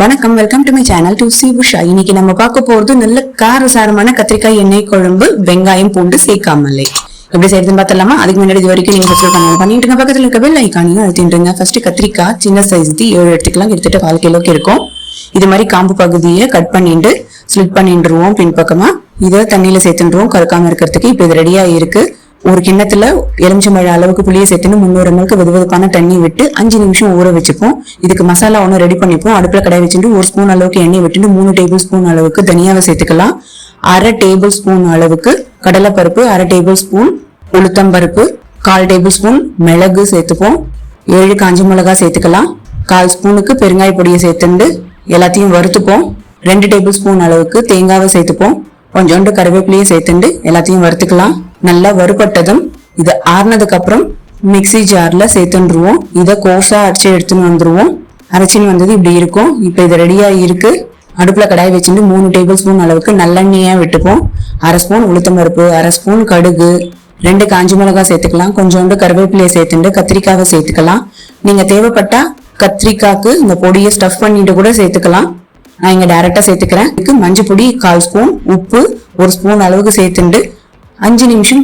வணக்கம், welcome to my channel to C Usha. இன்னைக்கு நம்ம பார்க்க போறது நல்ல காரசாரமான கத்திரிக்காய் எண்ணெய் குழம்பு, வெங்காயம் பூண்டு சேர்க்காமலே எப்படி செய்யறதுன்னு பார்த்தலாமா? அதுக்கு முன்னாடி இது வரைக்கும் நீங்க சப்ஸ்கிரைப் பண்ணிட்டு பக்கத்துல இருக்க பெல் ஐகானையும் அழுத்திட்டுங்க. ஃபர்ஸ்ட் கத்திரிக்காய் சின்ன சைஸ் 7 எடுத்துக்கலாம், கிட்டத்தட்ட 1/4 கிலோக்கு இருக்கும். இது மாதிரி காம்பு பகுதியை கட் பண்ணிட்டு ஸ்லிட் பண்ணிட்டுருவோம் பின்பக்கமா. இதை தண்ணியில சேர்த்துருவோம் கருக்காம இருக்கிறதுக்கு. இப்போ இது ரெடியா இருக்கு. ஒரு கிண்ணத்துல எலுமிச்சம்பழ அளவுக்கு புளியை சேர்த்துன்னு 300 ml வெதுவெதுப்பான தண்ணி விட்டு 5 நிமிஷம் ஊற வச்சுப்போம். இதுக்கு மசாலா ஒன்று ரெடி பண்ணிப்போம். அடுப்புல கடாய் வச்சுட்டு 1 ஸ்பூன் அளவுக்கு எண்ணெய் விட்டுட்டு 3 டேபிள் ஸ்பூன் அளவுக்கு தனியாவை சேர்த்துக்கலாம். 1/2 டேபிள் ஸ்பூன் அளவுக்கு கடலைப்பருப்பு, 1/2 டேபிள் ஸ்பூன் உளுத்தம்பருப்பு, 1/4 டேபிள் ஸ்பூன் மிளகு சேர்த்துப்போம். 7 காஞ்ச மிளகாய் சேர்த்துக்கலாம். 1/4 ஸ்பூனுக்கு பெருங்காய பொடியை சேர்த்துண்டு எல்லாத்தையும் வறுத்துப்போம். 2 டேபிள் ஸ்பூன் அளவுக்கு தேங்காவை சேர்த்துப்போம். கொஞ்சோண்டு கருவேப்பிலையை சேர்த்துண்டு எல்லாத்தையும் வறுத்துக்கலாம். நல்லா வறுபட்டதும் இதை ஆறுனதுக்கு அப்புறம் மிக்சி ஜார்ல சேர்த்துருவோம். இதை கோர்ஸா அரைச்சி எடுத்துன்னு வந்துருவோம். அரைச்சின்னு வந்தது இப்படி இருக்கும். இப்போ இது ரெடியா இருக்கு. அடுப்புல கடாய் வச்சுட்டு 3 டேபிள் ஸ்பூன் அளவுக்கு நல்லெண்ணெயா விட்டுப்போம். 1/2 ஸ்பூன் உளுத்தம்பருப்பு, 1/2 ஸ்பூன் கடுகு, 2 காஞ்ச மிளகாய் சேர்த்துக்கலாம். கொஞ்சோண்டு கருவேப்பிலையை சேர்த்துட்டு கத்திரிக்காவை சேர்த்துக்கலாம். நீங்க தேவைப்பட்டா கத்திரிக்காய்க்கு இந்த பொடியை ஸ்டஃப் பண்ணிட்டு கூட சேர்த்துக்கலாம். நான் இங்க டைரக்டா சேர்த்துக்கிறேன். இதுக்கு மஞ்சள் பொடி 1/4 ஸ்பூன், உப்பு 1 ஸ்பூன் அளவுக்கு சேர்த்துட்டு 5 நிமிஷம்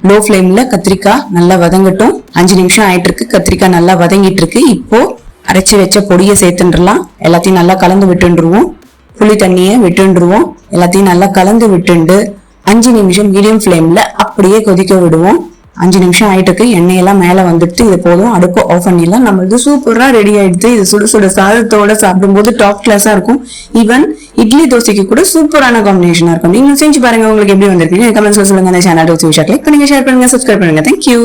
லோ ஃப்ளேம்ல கத்திரிக்காய் நல்லா வதங்கட்டும். 5 நிமிஷம் ஆயிட்டு இருக்கு. கத்திரிக்காய் நல்லா வதங்கிட்டு இருக்கு. இப்போ அரைச்சி வச்ச பொடியை சேர்த்துடலாம். எல்லாத்தையும் நல்லா கலந்து விட்டுருவோம். புளி தண்ணியை விட்டுருவோம். எல்லாத்தையும் நல்லா கலந்து விட்டுண்டு 5 நிமிஷம் மீடியம் ஃப்ளேம்ல அப்படியே கொதிக்க விடுவோம். 5 நிமிஷம் ஆயிட்டு இருக்கு. எண்ணெயெல்லாம் மேல வந்துட்டு இது போதும். அடுப்பு ஆஃப் பண்ணிடலாம். நம்மளுக்கு சூப்பரா ரெடி ஆயிடுது. இது சுட சுட சாதத்தோட சாப்பிடும்போது டாப் கிளாஸா இருக்கும். ஈவன் இட்லி தோசைக்கு கூட சூப்பரான காம்பினேஷனா இருக்கும். நீங்க செஞ்சு பாருங்க. உங்களுக்கு எப்படி வந்திருக்கு கமெண்ட்ஸ்ல சொல்லுங்க. அந்த சேனல் கிளிக் பண்ணுங்க, ஷேர் பண்ணுங்க, சப்ஸ்கிரைப் பண்ணுங்க. தேங்க்யூ.